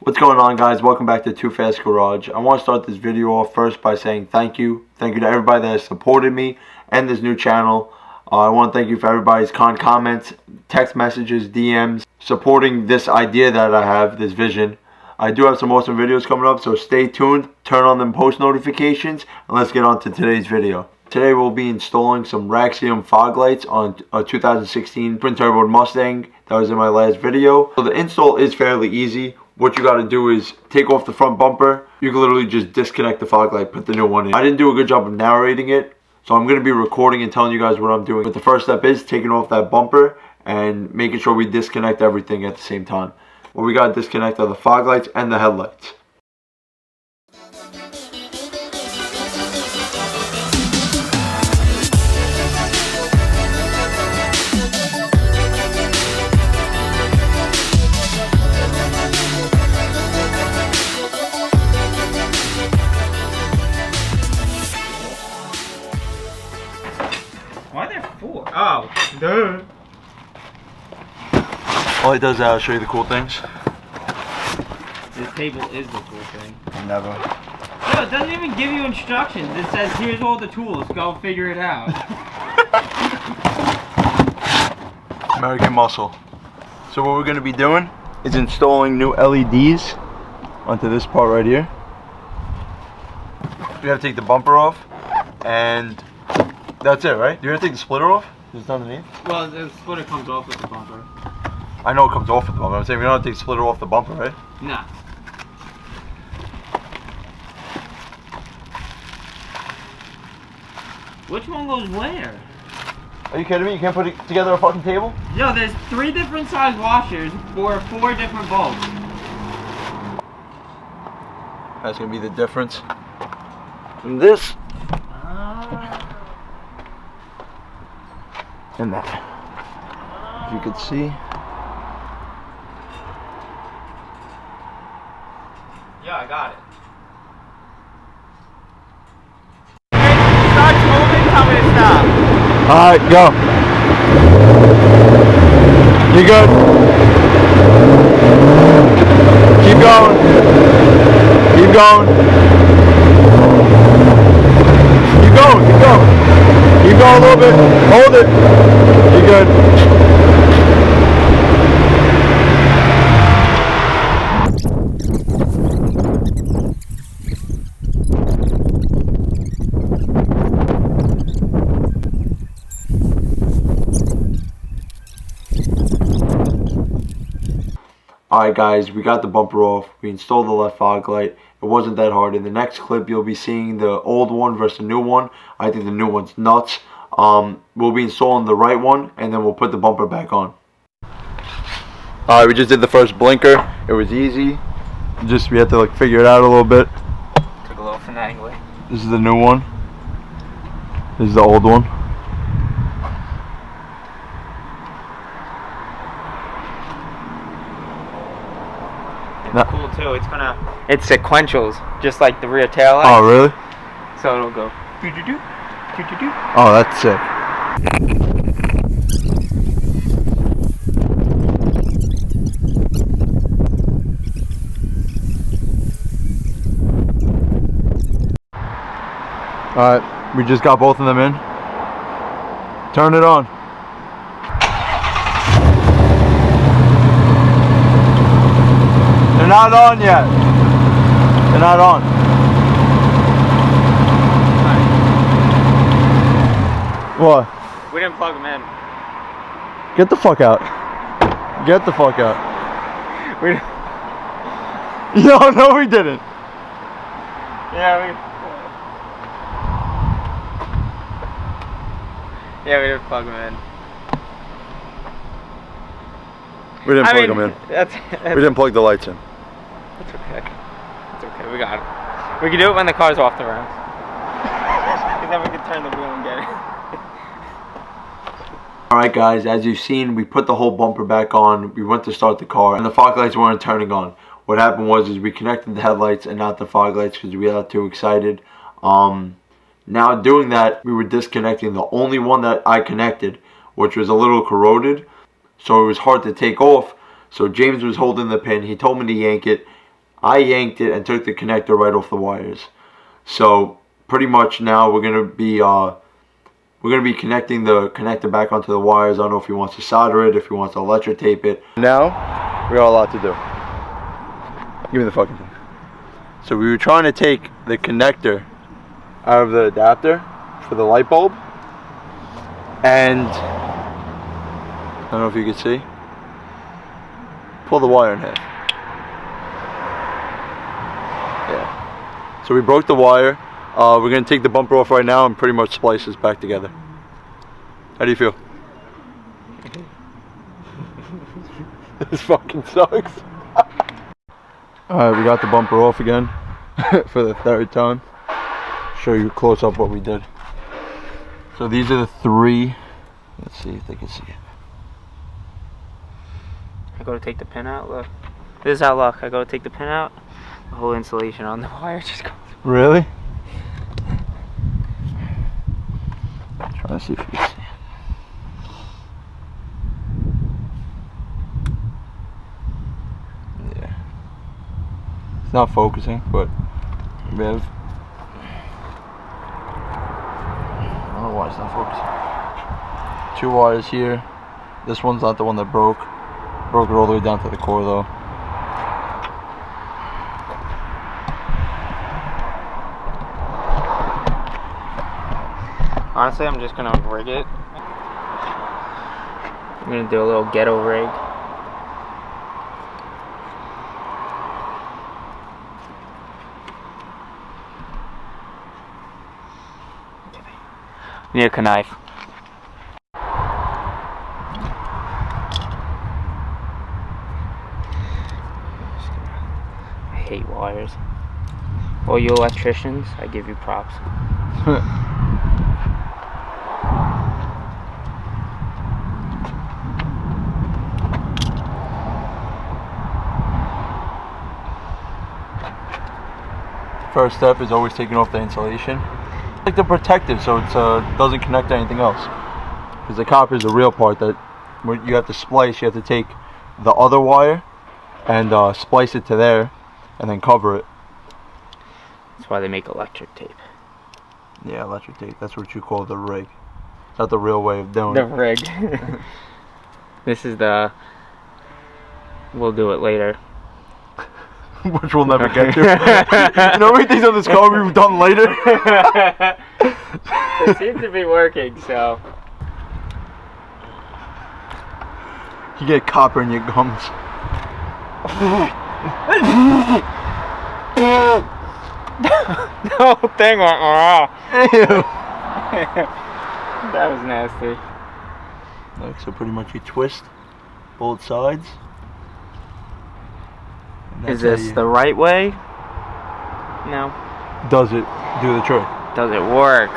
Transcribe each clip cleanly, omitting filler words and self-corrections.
What's going on, guys? Welcome back to Too Fast Garage. I want to start this video off first by saying thank you. Thank you to everybody that has supported me and this new channel. I want to thank you for everybody's kind comments, text messages, DMs, supporting this idea that I have, this vision. I do have some awesome videos coming up, so stay tuned, turn on them post notifications, and let's get on to today's video. Today we'll be installing some Raxiom fog lights on a 2016 twin turbo Mustang that was in my last video. So the install is fairly easy. What you got to do is take off the front bumper. You can literally just disconnect the fog light, put the new one in. I didn't do a good job of narrating it, so I'm going to be recording and telling you guys what I'm doing. But the first step is taking off that bumper and making sure we disconnect everything at the same time. What we got to disconnect are the fog lights and the headlights. Why are there four? Oh, duh. All it does is show you the cool things. This table is the cool thing. Never. No, it doesn't even give you instructions. It says, here's all the tools. Go figure it out. American muscle. So what we're going to be doing is installing new LEDs onto this part right here. We have to take the bumper off, and that's it, right? You have to take the splitter off? Just underneath? Well, the splitter comes off with the bumper. I know it comes off with the bumper. I'm saying we don't have to take the splitter off the bumper, right? Nah. Which one goes where? Are you kidding me? You can't put it together a fucking table? Yo, there's 3 different size washers for 4 different bulbs. That's going to be the difference. And this. And that. As you can see. Yeah, I got it. Start moving, tell me to stop. Alright, go. You good? Keep going. Keep going. Keep going, keep going. Keep going a little bit. Hold it. You good? Alright guys, we got the bumper off, we installed the left fog light. It wasn't that hard. In the next clip you'll be seeing the old one versus the new one. I think the new one's nuts. We'll be installing the right one, and then we'll put the bumper back on. Alright, we just did the first blinker. It was easy. We had to figure it out a little bit. Took a little finagling. This is the new one. This is the old one. It's cool too. It's sequentials, just like the rear tail light. Oh really? So it'll go doo-doo-doo, doo-doo-doo. Oh, that's sick. Alright, we just got both of them in. Turn it on. They're not on yet. They're not on. What? We didn't plug them in. Get the fuck out. Get the fuck out. No, we didn't. Yeah, we didn't plug them in. We didn't plug them in. We didn't plug the lights in. That's okay. That's okay. We got it. We can do it when the car's off the road. Because then we can turn the wheel and get it. Alright guys, as you've seen, we put the whole bumper back on. We went to start the car, and the fog lights weren't turning on. What happened was we connected the headlights and not the fog lights because we got too excited. Now doing that, we were disconnecting the only one that I connected, which was a little corroded. So it was hard to take off. So James was holding the pin. He told me to yank it. I yanked it and took the connector right off the wires. So pretty much now we're gonna be connecting the connector back onto the wires. I don't know if he wants to solder it, if he wants to electric tape it. Now we got a lot to do. Give me the fucking thing. So we were trying to take the connector out of the adapter for the light bulb, and I don't know if you can see. Pull the wire in half. Yeah. So we broke the wire. We're gonna take the bumper off right now and pretty much splice this back together. How do you feel? This fucking sucks. Alright, we got the bumper off again for the third time. Show you close up what we did. So these are the three. Let's see if they can see it. I go to take the pin out, look. This is how luck. I go to take the pin out, the whole insulation on the wire just goes. Really? I'm trying to see if you can see it. Yeah. It's not focusing, but we have. I don't know why it's not focusing. 2 wires here. This one's not the one that broke. Broke it all the way down to the core though. Honestly, I'm just gonna rig it. I'm gonna do a little ghetto rig. Need a knife. I hate wires. All you electricians, I give you props. First step is always taking off the insulation. Like the protective, so it doesn't connect to anything else. Because the copper is the real part that when you have to splice, you have to take the other wire and splice it to there and then cover it. That's why they make electric tape. Yeah, electric tape. That's what you call the rig. It's not the real way of doing The it. rig. This is the... We'll do it later. Which we'll never get to. You know how many things on this car we've done later? It seems to be working, so... You get copper in your gums. The whole thing went raw. Ew. That was nasty. Like, so pretty much you twist both sides. Is this the right way? No. Does it do the trick? Does it work?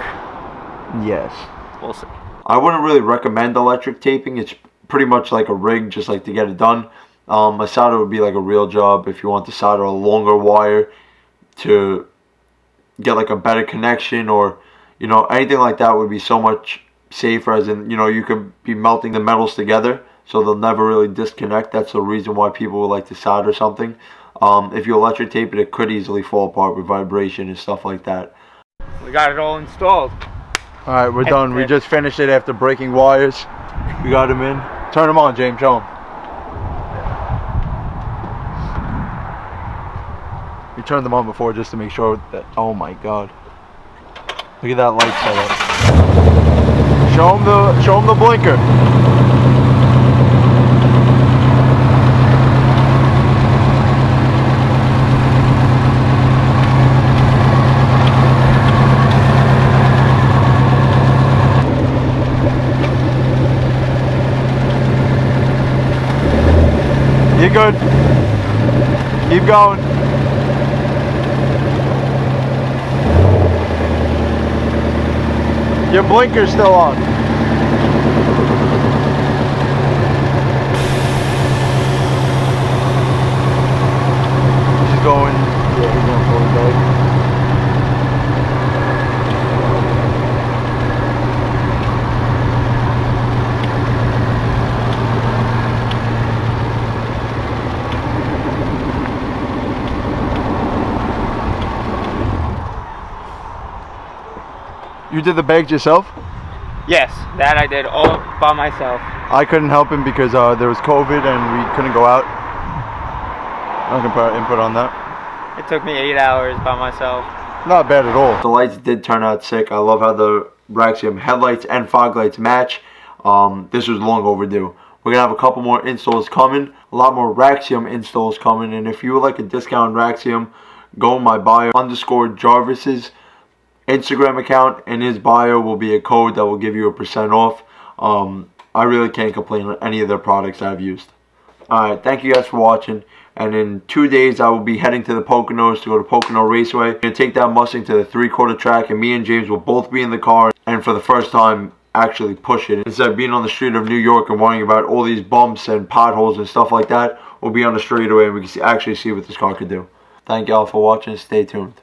Yes. We'll see. I wouldn't really recommend electric taping. It's pretty much like a rig, just like to get it done. A solder would be like a real job if you want to solder a longer wire to get like a better connection, or you know, anything like that would be so much safer, as in, you know, you could be melting the metals together so they'll never really disconnect. That's the reason why people would like to solder something. If you electric tape it, it could easily fall apart with vibration and stuff like that. We got it all installed. Alright, we're done. We just finished it after breaking wires. We got them in. Turn them on, James. Show them. We turned them on before just to make sure that... Oh my god. Look at that light setup. Show them the blinker. You're good. Keep going. Your blinker's still on. She's going. Yeah, he's going forward back. You did the bags yourself? Yes, that I did all by myself. I couldn't help him because there was COVID and we couldn't go out. I can put input on that. It took me 8 hours by myself. Not bad at all. The lights did turn out sick. I love how the Raxiom headlights and fog lights match. This was long overdue. We're going to have a couple more installs coming. A lot more Raxiom installs coming. And if you would like a discount on Raxiom, go in my bio _Jarvis's Instagram account. In his bio will be a code that will give you a % off. I really can't complain on any of their products I've used. Alright, thank you guys for watching. And in 2 days, I will be heading to the Poconos to go to Pocono Raceway. I'm going to take that Mustang to the 3/4 track, and me and James will both be in the car. And for the first time, actually push it. Instead of being on the street of New York and worrying about all these bumps and potholes and stuff like that, we'll be on the straightaway and we can actually see what this car could do. Thank y'all for watching. Stay tuned.